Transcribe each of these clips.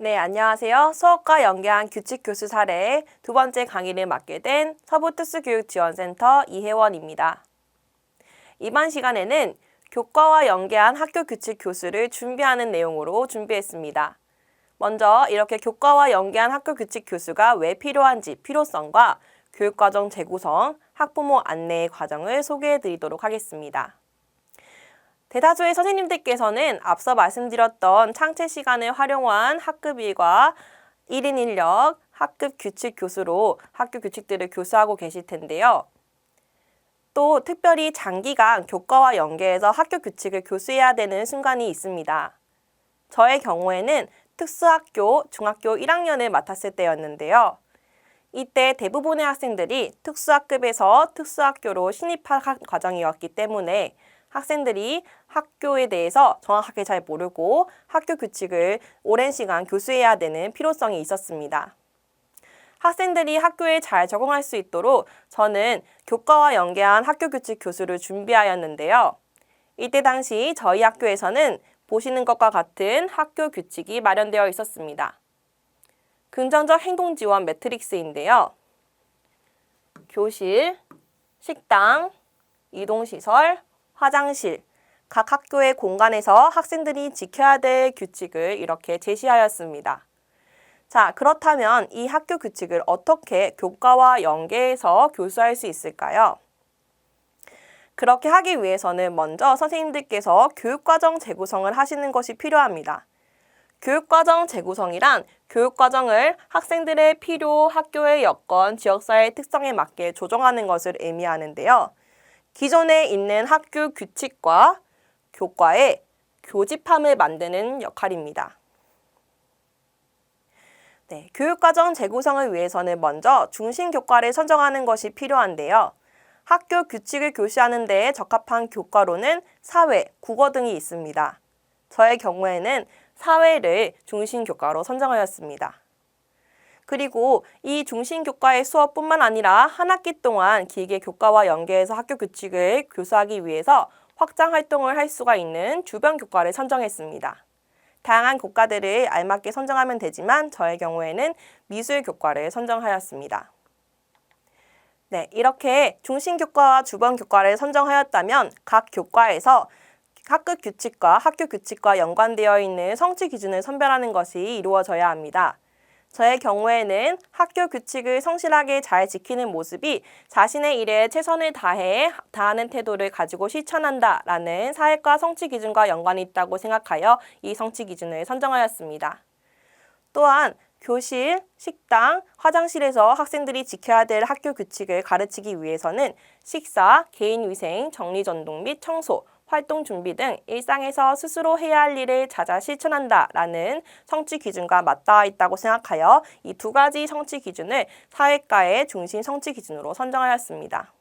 네, 안녕하세요. 수업과 연계한 규칙 교수 사례 두 번째 강의를 맡게 된 서부특수교육지원센터 이혜원입니다. 이번 시간에는 교과와 연계한 학교 규칙 교수를 준비하는 내용으로 준비했습니다. 먼저 이렇게 교과와 연계한 학교 규칙 교수가 왜 필요한지 필요성과 교육과정 재구성, 학부모 안내의 과정을 소개해 드리도록 하겠습니다. 대다수의 선생님들께서는 앞서 말씀드렸던 창체 시간을 활용한 학급 일과 1인 1력 학급 규칙 교수로 학교 규칙들을 교수하고 계실 텐데요. 또 특별히 장기간 교과와 연계해서 학교 규칙을 교수해야 되는 순간이 있습니다. 저의 경우에는 특수학교 중학교 1학년을 맡았을 때였는데요. 이때 대부분의 학생들이 특수학급에서 특수학교로 신입할 과정이었기 때문에 학생들이 학교에 대해서 정확하게 잘 모르고 학교 규칙을 오랜 시간 교수해야 되는 필요성이 있었습니다. 학생들이 학교에 잘 적응할 수 있도록 저는 교과와 연계한 학교 규칙 교수를 준비하였는데요. 이때 당시 저희 학교에서는 보시는 것과 같은 학교 규칙이 마련되어 있었습니다. 긍정적 행동 지원 매트릭스인데요. 교실, 식당, 이동시설, 화장실, 각 학교의 공간에서 학생들이 지켜야 될 규칙을 이렇게 제시하였습니다. 자, 그렇다면 이 학교 규칙을 어떻게 교과와 연계해서 교수할 수 있을까요? 그렇게 하기 위해서는 먼저 선생님들께서 교육과정 재구성을 하시는 것이 필요합니다. 교육과정 재구성이란 교육과정을 학생들의 필요, 학교의 여건, 지역사회의 특성에 맞게 조정하는 것을 의미하는데요. 기존에 있는 학교 규칙과 교과의 교집합을 만드는 역할입니다. 네, 교육과정 재구성을 위해서는 먼저 중심교과를 선정하는 것이 필요한데요. 학교 규칙을 교시하는 데에 적합한 교과로는 사회, 국어 등이 있습니다. 저의 경우에는 사회를 중심교과로 선정하였습니다. 그리고 이 중심교과의 수업뿐만 아니라 한 학기 동안 길게 교과와 연계해서 학교 규칙을 교수하기 위해서 확장 활동을 할 수가 있는 주변 교과를 선정했습니다. 다양한 교과들을 알맞게 선정하면 되지만 저의 경우에는 미술 교과를 선정하였습니다. 네, 이렇게 중심교과와 주변 교과를 선정하였다면 각 교과에서 학급 규칙과 학교 규칙과 연관되어 있는 성취 기준을 선별하는 것이 이루어져야 합니다. 저의 경우에는 학교 규칙을 성실하게 잘 지키는 모습이 자신의 일에 최선을 다하는 태도를 가지고 실천한다라는 사회과 성취 기준과 연관이 있다고 생각하여 이 성취 기준을 선정하였습니다. 또한 교실, 식당, 화장실에서 학생들이 지켜야 될 학교 규칙을 가르치기 위해서는 식사, 개인위생, 정리전동 및 청소, 활동 준비 등 일상에서 스스로 해야 할 일을 찾아 실천한다라는 성취 기준과 맞닿아 있다고 생각하여 이 두 가지 성취 기준을 사회과의 중심 성취 기준으로 선정하였습니다.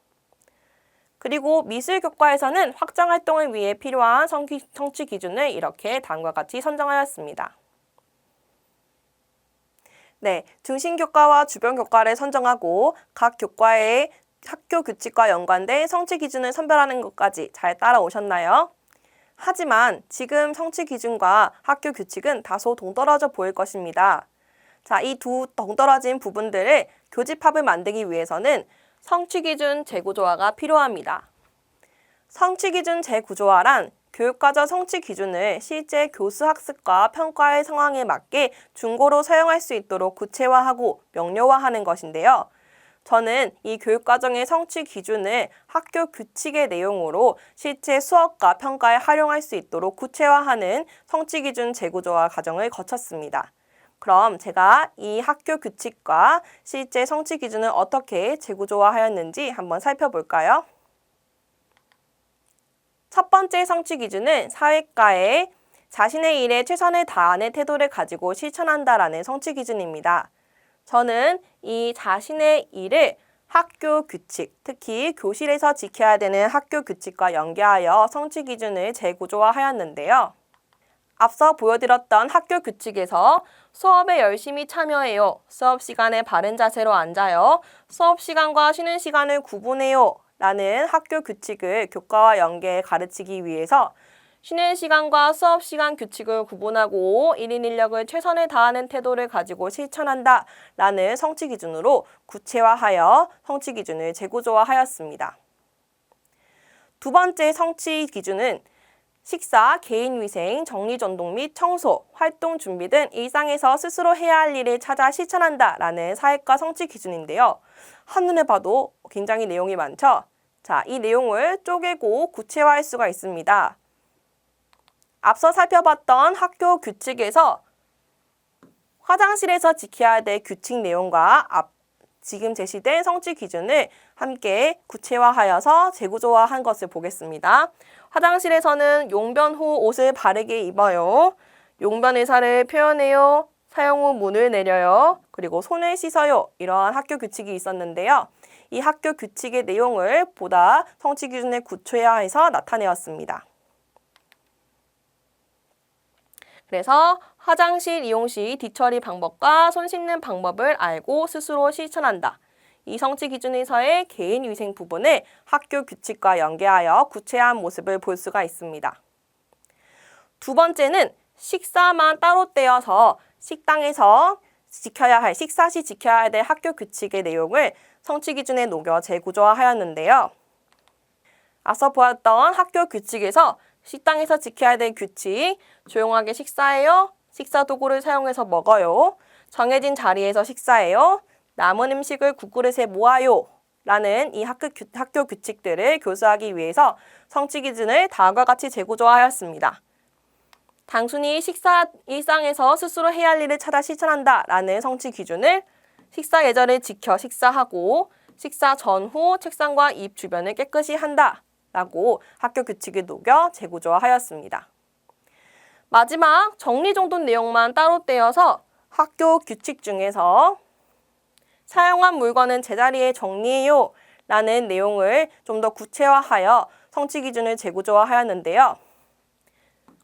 그리고 미술교과에서는 확장 활동을 위해 필요한 성취 기준을 이렇게 다음과 같이 선정하였습니다. 네, 중심교과와 주변교과를 선정하고 각 교과의 학교 규칙과 연관된 성취 기준을 선별하는 것까지 잘 따라오셨나요? 하지만 지금 성취 기준과 학교 규칙은 다소 동떨어져 보일 것입니다. 자, 이 두 동떨어진 부분들을 교집합을 만들기 위해서는 성취 기준 재구조화가 필요합니다. 성취 기준 재구조화란 교육과정 성취 기준을 실제 교수 학습과 평가의 상황에 맞게 중고로 사용할 수 있도록 구체화하고 명료화하는 것인데요. 저는 이 교육과정의 성취 기준을 학교 규칙의 내용으로 실제 수업과 평가에 활용할 수 있도록 구체화하는 성취 기준 재구조화 과정을 거쳤습니다. 그럼 제가 이 학교 규칙과 실제 성취 기준을 어떻게 재구조화하였는지 한번 살펴볼까요? 첫 번째 성취 기준은 사회과의 자신의 일에 최선을 다하는 태도를 가지고 실천한다라는 성취 기준입니다. 저는 이 자신의 일을 학교 규칙, 특히 교실에서 지켜야 되는 학교 규칙과 연계하여 성취 기준을 재구조화하였는데요. 앞서 보여드렸던 학교 규칙에서 수업에 열심히 참여해요. 수업 시간에 바른 자세로 앉아요. 수업 시간과 쉬는 시간을 구분해요. 라는 학교 규칙을 교과와 연계해 가르치기 위해서 쉬는 시간과 수업 시간 규칙을 구분하고 1인 인력을 최선을 다하는 태도를 가지고 실천한다 라는 성취 기준으로 구체화하여 성취 기준을 재구조화하였습니다. 두 번째 성취 기준은 식사, 개인위생, 정리전동 및 청소, 활동 준비 등 일상에서 스스로 해야 할 일을 찾아 실천한다 라는 사회과 성취 기준인데요. 한눈에 봐도 굉장히 내용이 많죠? 자, 이 내용을 쪼개고 구체화할 수가 있습니다. 앞서 살펴봤던 학교 규칙에서 화장실에서 지켜야 될 규칙 내용과 지금 제시된 성취 기준을 함께 구체화하여서 재구조화한 것을 보겠습니다. 화장실에서는 용변 후 옷을 바르게 입어요. 용변 의사를 표현해요. 사용 후 문을 내려요. 그리고 손을 씻어요. 이러한 학교 규칙이 있었는데요. 이 학교 규칙의 내용을 보다 성취 기준에 구체화해서 나타내었습니다. 그래서 화장실 이용 시 뒤처리 방법과 손 씻는 방법을 알고 스스로 실천한다. 이 성취 기준에서의 개인위생 부분을 학교 규칙과 연계하여 구체화한 모습을 볼 수가 있습니다. 두 번째는 식사만 따로 떼어서 식당에서 식사 시 지켜야 될 학교 규칙의 내용을 성취 기준에 녹여 재구조화하였는데요. 앞서 보았던 학교 규칙에서 식당에서 지켜야 될 규칙, 조용하게 식사해요, 식사 도구를 사용해서 먹어요, 정해진 자리에서 식사해요, 남은 음식을 국그릇에 모아요 라는 이 학교 규칙들을 교수하기 위해서 성취 기준을 다음과 같이 재구조화하였습니다. 단순히 일상에서 스스로 해야 할 일을 찾아 실천한다 라는 성취 기준을 식사 예절을 지켜 식사하고 식사 전후 책상과 입 주변을 깨끗이 한다 라고 학교 규칙을 녹여 재구조화하였습니다. 마지막 정리정돈 내용만 따로 떼어서 학교 규칙 중에서 사용한 물건은 제자리에 정리해요 라는 내용을 좀 더 구체화하여 성취 기준을 재구조화하였는데요.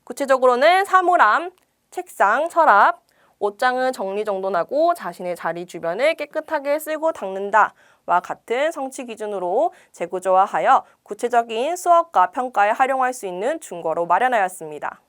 구체적으로는 사물함, 책상, 서랍, 옷장을 정리정돈하고 자신의 자리 주변을 깨끗하게 쓸고 닦는다 와 같은 성취 기준으로 재구조화하여 구체적인 수업과 평가에 활용할 수 있는 준거로 마련하였습니다.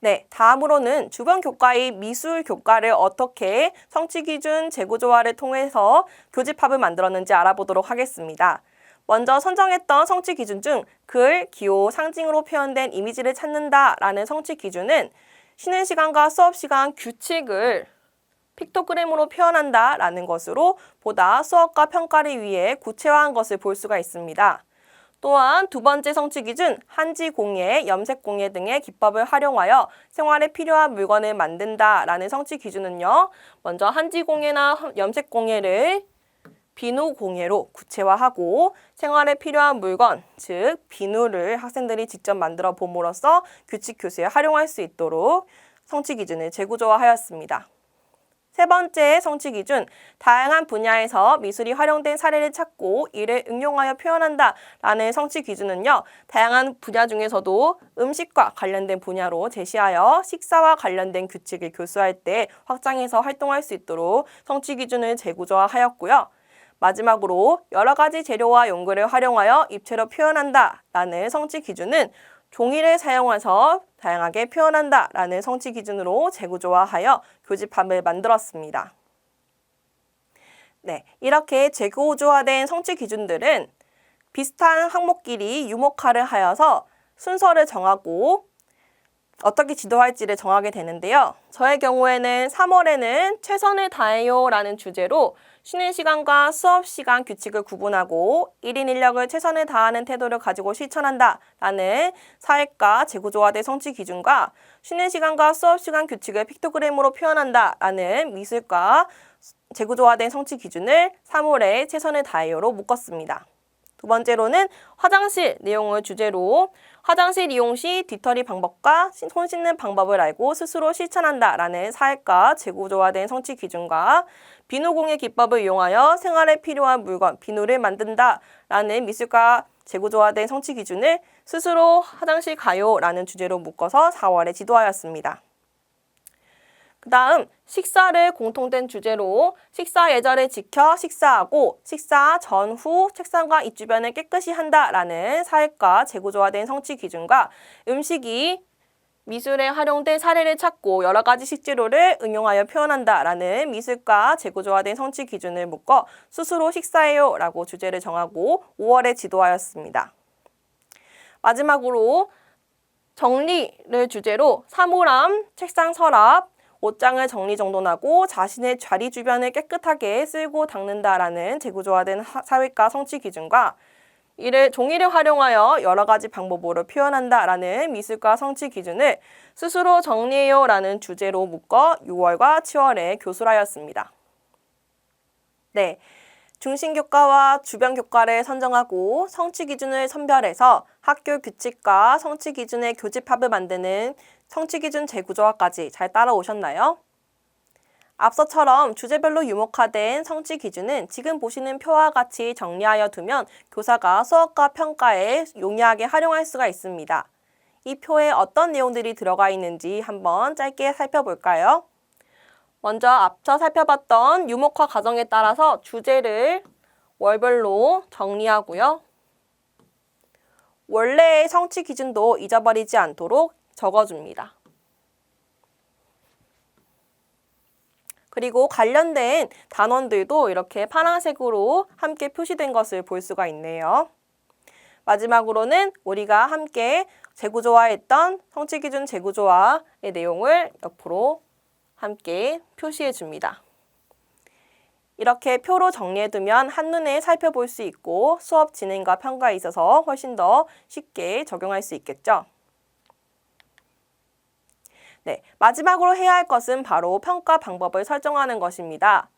네, 다음으로는 주변 교과의 미술 교과를 어떻게 성취 기준 재구조화를 통해서 교집합을 만들었는지 알아보도록 하겠습니다. 먼저 선정했던 성취 기준 중 글, 기호, 상징으로 표현된 이미지를 찾는다 라는 성취 기준은 쉬는 시간과 수업 시간 규칙을 픽토그램으로 표현한다 라는 것으로 보다 수업과 평가를 위해 구체화한 것을 볼 수가 있습니다. 또한 두 번째 성취 기준, 한지 공예, 염색 공예 등의 기법을 활용하여 생활에 필요한 물건을 만든다 라는 성취 기준은요. 먼저 한지 공예나 염색 공예를 비누 공예로 구체화하고 생활에 필요한 물건, 즉 비누를 학생들이 직접 만들어 봄으로써 규칙 교수에 활용할 수 있도록 성취 기준을 재구조화하였습니다. 세 번째 성취 기준, 다양한 분야에서 미술이 활용된 사례를 찾고 이를 응용하여 표현한다 라는 성취 기준은요. 다양한 분야 중에서도 음식과 관련된 분야로 제시하여 식사와 관련된 규칙을 교수할 때 확장해서 활동할 수 있도록 성취 기준을 재구조화하였고요. 마지막으로 여러 가지 재료와 용구를 활용하여 입체로 표현한다 라는 성취 기준은 종이를 사용해서 다양하게 표현한다 라는 성취 기준으로 재구조화하여 교집합을 만들었습니다. 네, 이렇게 재구조화된 성취 기준들은 비슷한 항목끼리 유목화를 하여서 순서를 정하고 어떻게 지도할지를 정하게 되는데요. 저의 경우에는 3월에는 최선을 다해요 라는 주제로 쉬는 시간과 수업 시간 규칙을 구분하고 1인 인력을 최선을 다하는 태도를 가지고 실천한다 라는 사회과 재구조화된 성취 기준과 쉬는 시간과 수업 시간 규칙을 픽토그램으로 표현한다 라는 미술과 재구조화된 성취 기준을 3월에 최선을 다해요로 묶었습니다. 두 번째로는 화장실 내용을 주제로 화장실 이용 시 뒤처리 방법과 손 씻는 방법을 알고 스스로 실천한다 라는 사회과 재구조화된 성취 기준과 비누 공예 기법을 이용하여 생활에 필요한 물건, 비누를 만든다 라는 미술과 재구조화된 성취 기준을 스스로 화장실 가요 라는 주제로 묶어서 4월에 지도하였습니다. 그 다음 식사를 공통된 주제로 식사 예절을 지켜 식사하고 식사 전후 책상과 입주변을 깨끗이 한다라는 사회과 재구조화된 성취 기준과 음식이 미술에 활용된 사례를 찾고 여러 가지 식재료를 응용하여 표현한다라는 미술과 재구조화된 성취 기준을 묶어 스스로 식사해요 라고 주제를 정하고 5월에 지도하였습니다. 마지막으로 정리를 주제로 사물함, 책상 서랍, 옷장을 정리정돈하고 자신의 자리 주변을 깨끗하게 쓸고 닦는다라는 재구조화된 사회과 성취 기준과 종이를 활용하여 여러 가지 방법으로 표현한다라는 미술과 성취 기준을 스스로 정리해요라는 주제로 묶어 6월과 7월에 교술하였습니다. 네, 중심 교과와 주변 교과를 선정하고 성취 기준을 선별해서 학교 규칙과 성취 기준의 교집합을 만드는 성취 기준 재구조화까지 잘 따라오셨나요? 앞서처럼 주제별로 유목화된 성취 기준은 지금 보시는 표와 같이 정리하여 두면 교사가 수업과 평가에 용이하게 활용할 수가 있습니다. 이 표에 어떤 내용들이 들어가 있는지 한번 짧게 살펴볼까요? 먼저 앞서 살펴봤던 유목화 과정에 따라서 주제를 월별로 정리하고요. 원래의 성취 기준도 잊어버리지 않도록 적어줍니다. 그리고 관련된 단원들도 이렇게 파란색으로 함께 표시된 것을 볼 수가 있네요. 마지막으로는 우리가 함께 재구조화했던 성취기준 재구조화의 내용을 옆으로 함께 표시해 줍니다. 이렇게 표로 정리해두면 한눈에 살펴볼 수 있고 수업 진행과 평가에 있어서 훨씬 더 쉽게 적용할 수 있겠죠. 네, 마지막으로 해야 할 것은 바로 평가 방법을 설정하는 것입니다.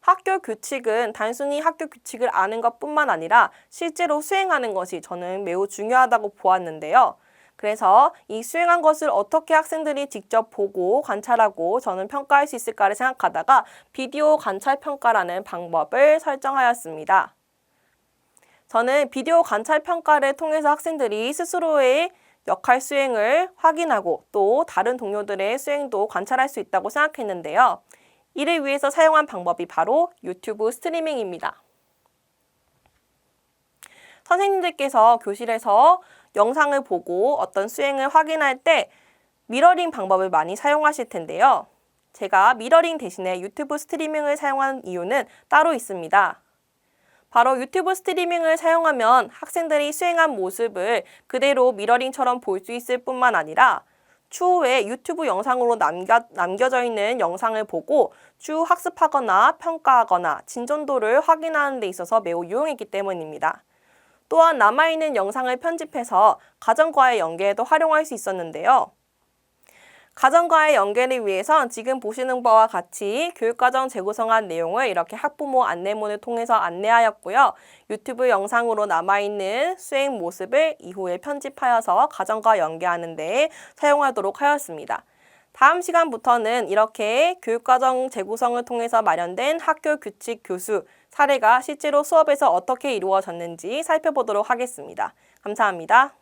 학교 규칙은 단순히 학교 규칙을 아는 것뿐만 아니라 실제로 수행하는 것이 저는 매우 중요하다고 보았는데요. 그래서 이 수행한 것을 어떻게 학생들이 직접 보고 관찰하고 저는 평가할 수 있을까를 생각하다가 비디오 관찰 평가라는 방법을 설정하였습니다. 저는 비디오 관찰 평가를 통해서 학생들이 스스로의 역할 수행을 확인하고 또 다른 동료들의 수행도 관찰할 수 있다고 생각했는데요. 이를 위해서 사용한 방법이 바로 유튜브 스트리밍입니다. 선생님들께서 교실에서 영상을 보고 어떤 수행을 확인할 때 미러링 방법을 많이 사용하실 텐데요. 제가 미러링 대신에 유튜브 스트리밍을 사용한 이유는 따로 있습니다. 바로 유튜브 스트리밍을 사용하면 학생들이 수행한 모습을 그대로 미러링처럼 볼 수 있을 뿐만 아니라 추후에 유튜브 영상으로 남겨져 있는 영상을 보고 추후 학습하거나 평가하거나 진전도를 확인하는 데 있어서 매우 유용했기 때문입니다. 또한 남아있는 영상을 편집해서 가정과의 연계에도 활용할 수 있었는데요. 가정과의 연계를 위해선 지금 보시는 바와 같이 교육과정 재구성한 내용을 이렇게 학부모 안내문을 통해서 안내하였고요. 유튜브 영상으로 남아있는 수행 모습을 이후에 편집하여서 가정과 연계하는 데 사용하도록 하였습니다. 다음 시간부터는 이렇게 교육과정 재구성을 통해서 마련된 학교 규칙 교수 사례가 실제로 수업에서 어떻게 이루어졌는지 살펴보도록 하겠습니다. 감사합니다.